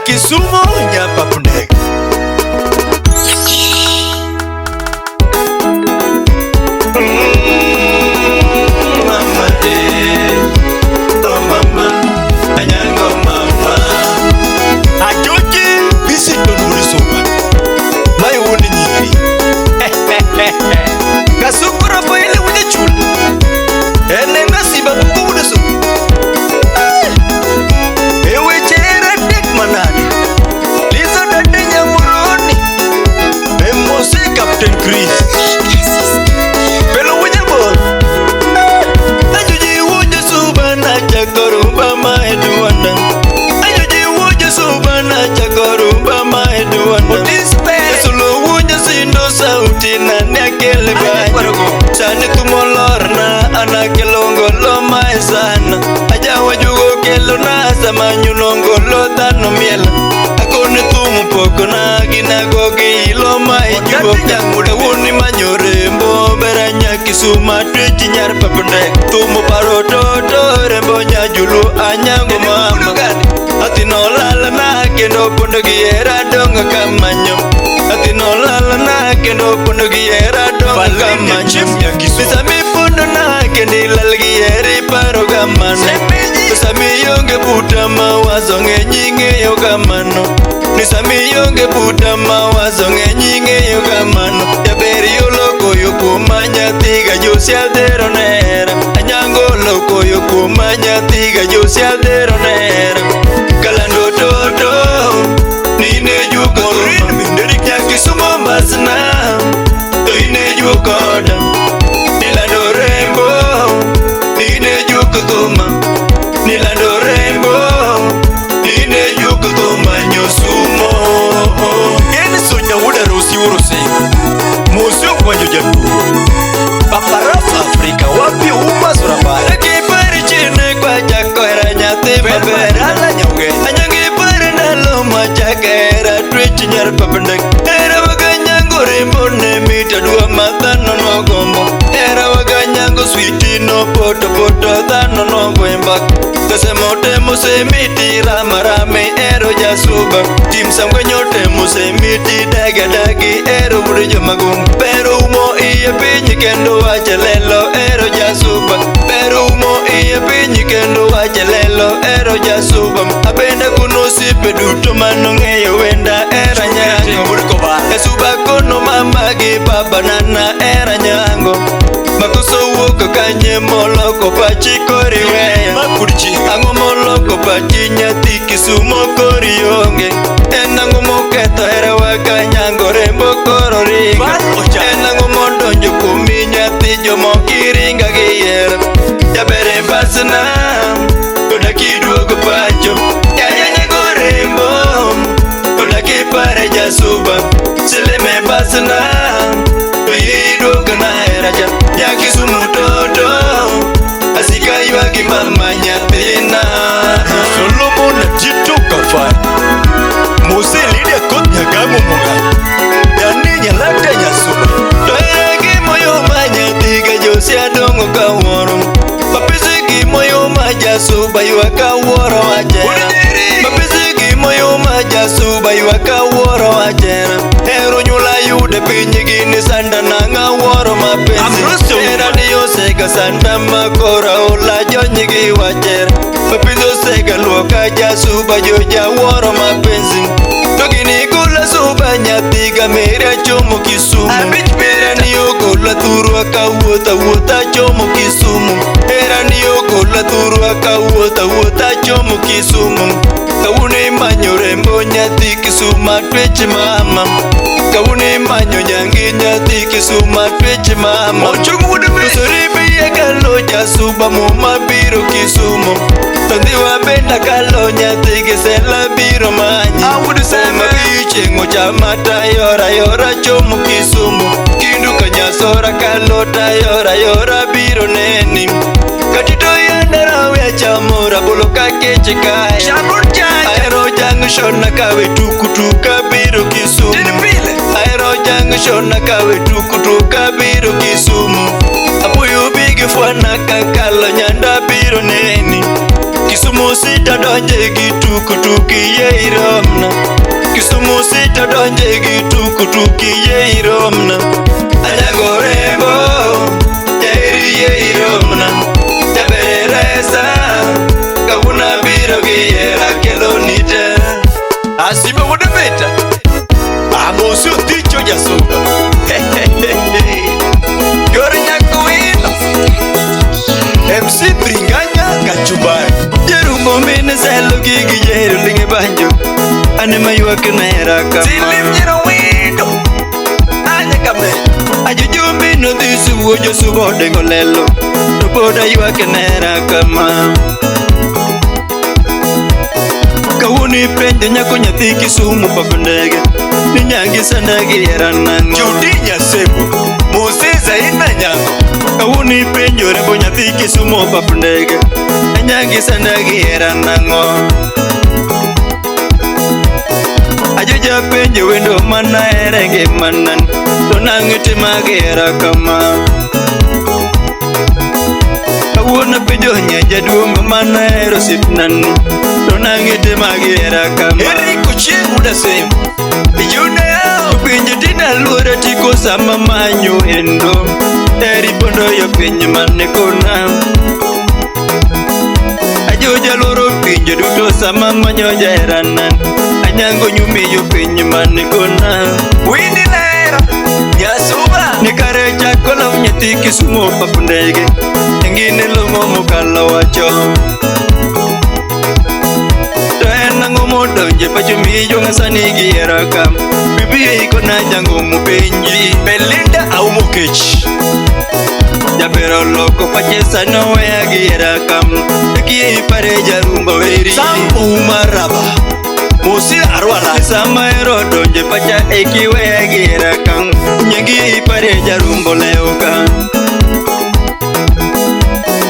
Kisumu Nyapapundek. Mama oh mama, anyango mama. Ajoji bisi donuri soba. Mai woni nyiri. Kasukura po ile wuje chula. Ene nasiba buku wuje so. Ewe chere dik manani. Lizo dade nyamuroni. Emosi Captain Chris. Pelo wuje bol. Ajoji wuje suba na chakorumba maeduanda. Ajoji wuje suba na chakorumba maeduanda. Odispe solo wuje sindo sauti na nekele baji. Sani tumolorna anakelongo lo maesana. Aja wajugo kelo na samanyu longo lo tano miela. Akone tumu poko na ginagogi lo maijugo. Kawuni manyorembo beranya Kisuma twechi Nyapapundek. Tumu parototo rembo nyajulu anyango mama. Atino lala na kendo pondo giera donga kamanyo. Atino lala na kendo pondo giera donga kamanyo. Bisami pondo na kendi lala gieri paro kamano. Bisami yonge puta mawazo ngenyinge yo kamano. Bisami yonge puta mawazo ngenyinge yo kamano. Yaberi yo loko yo kumanya tiga yo sialdero nera. Anyango loko yo kumanya tiga yo sialdero nera. Kalando toto nine juko Nderik Kisumu masna Ine juko Nilando rembo Ine juko tuma Nilando rembo Ine juko tuma Nyosumo Yeni sonya wuda rosi urosi Musio kwanyo jatu Paparaf Afrika wapi uma surabaya Laki pari chine kwa jako era nyati babera Anyangi pari nalo machakera Twechi Nyapapundek. Era wakanyango rembo ne mita dua matano no gombo. Era wakanyango sweeti no poto poto tano no gwembak. Kase mote muse miti rama rame ero jasuba. Tim samgwenyote muse miti daga dagi ero burijo magum. Pero umo iye pinyi kendo wachelelo ero jasuba. Pero umo iye pinyi kendo wachelelo ero jasuba. Abenda kuno sipe duto manongeyo wenda era nyango. Kasuba kono mama gi baba nana era nyango. Makuso wuko kanye moloko pachi kori weya. Ango moloko pachi nyati Kisumu kori yonge. Enango moketo era waka nyango rembo koro ringa. Enango mondonjo kumi nyati jomo kiringa giyera. Jabere basna koda kiduogo pacho. Nyango rembo koda kipare jasuba. Sileme basna Yiduogo na eraja ya Kisumu toto Asika yuagi mama nyathina Solomon na Tito Kafai Mose Lydia Kot Nyagamu Munga Yani nyalata nyasuba Toeragi moyo manyathiga Josi adongo kaworo Papisigi moyo majasuba Yuaka woro wajera Papisigi moyo majasuba Yuaka woro wajera Ero nyula yude pinyigi ni sanda nanga woro mapenzi. Era niyo sega sanda makora ola jonyigi wajera. Papizo sega luoka jasuba joja woro mapenzi. Togini gula suba nyathiga meria chomo Kisumu. Era niyo gula thuru akawuotha wuotha chomo Kisumu. Era niyo gula thuru akawuotha wuotha chomo Kisumu. Kawune manyo rembo nyathi Kisuma tweche mama. Kawune manyo nyangi nyathi Kisuma tweche mama. Tusoribi ya kalo jasuba muma biro Kisumu. Tandhiwa benda kalo nyathi Gisela biro manyi. Sema bichengo chamata yora yora chomo Kisumu. Kindu kanyasora kalo ta yora yora biro neni. Katito yandara we chamora bolo kakeche kaya. Shabur jaya. Aero jangu shona kawe tukutuka biro Kisumu. Aero jangu shona kawe tukutuka biro Kisumu. Apuyu bigi fwana kakalo nyanda biro neni. Kisumu si sita donje gi tukutuki ye iromna. Kisumu sita donje gi tukutuki ye iromna. Anyagorego jairi ye iromna. Jaberesa kawuna biro gi yera kelo nite. Asibe wude beta amosi oticho jasuga. Yori nyakuino MC Bringanya kachumbari. Jerumo mine selo gigi jeru lingi banjo. Ane mayuak nera kama Silim jero windo Anya kame Ajujumbi no dhisu uojo subode ngolelo Noboda yuak nera kama Kawuni penjo nyako nyathi Kisumu papo ndege Ninyangi sandagi era nango Judinya sebu Musiza ina nyango Kawuni penjo rebo nyathi Kisumu papo ndege Ninyangi sandagi era nango Ajuja penjo wendo mana erenge manan Tonangiti magera kama Awona penjo nyeja duongo mana ero sipnani Tonangiti magera kama Eri kuchingu da semu Yune yao penjo tina lura tiko sama manyo endo Eri pondo yo penjo manekona Ajuja loro penjo duto sama manyo jairanan Anyango nyumi yo penyo manikona Wini lera Nyasuba Nikare chakolo mnyati Kisumu papo ndege Ngine longo mukala wacho Toena ngomo donje pachumi yo ngasani giera kam Bibi ikona jango mupenji Belinda au mukechi Jabero loko pachesa no wea giera kam Eki pare jarumba weri Sambu maraba Musi arwala Sama ero donje pacha ekiwe gira kang Nyangi pare jarumbo leo kang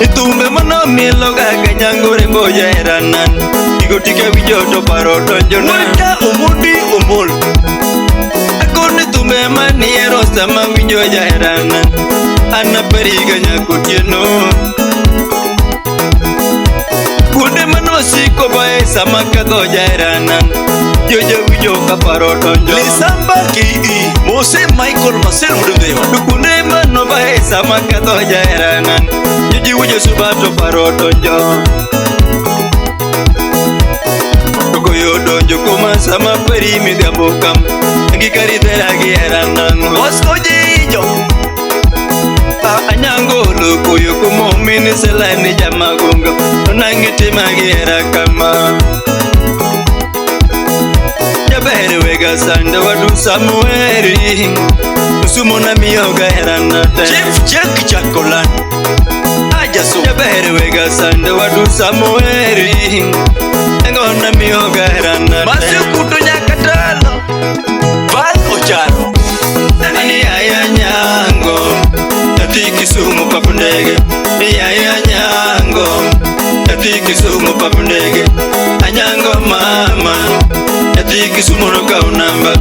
Nitumbe mano miloga kanyango rembo jairanan Tigo tika wijoto paro donjo na Wanda umudi umul Ako nitumbe mani ero sama wijo jairanan Ana periga nyakutieno Kude mano siko bae sama kato jairanan Jojo wijo kaparo donjo Lisamba ki Mose Michael Masel mudumdewa Kude mano bae sama kato jairanan Jojo wijo subato paro donjo Koyo donjo kuma sama peri migabokam Ngikari teragi eranan Mosko jijo Anyango lukuyo kumo mini selani jamagunga Nangiti magiera kama Jabere wega sanda wadu samueri Musumo na miyoga heranate Chief Jack Chakolan Ajasu Jabere wega sanda wadu samueri Ngona miyoga heranate Masu kutu nyakatalo Val ocharo Ani aya nyango Yati Kisumu papo ndege Aya nyango Yati Kisumu papo ndege Anyango mama Yati Kisumu no kaunamba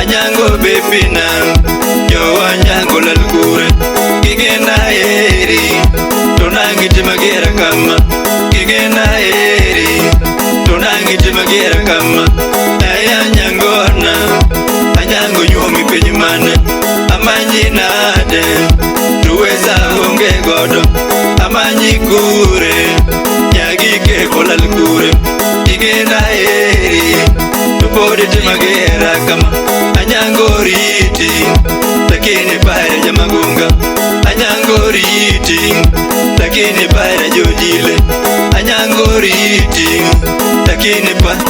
Anyango bepina Yo anyango lalkure Kigena eri Tonangiti magera kama Kigena eri Tonangiti magera kama Aya nyangona Anyango nyomi penyumane Amanyi nade Tuweza honge godo Amanyi kure Nyagike kolal kure Igena eri Tupode temagera kama Anyango riti Lakini pare jamagunga Anyango riti Lakini pare jojile Anyango riti Lakini pare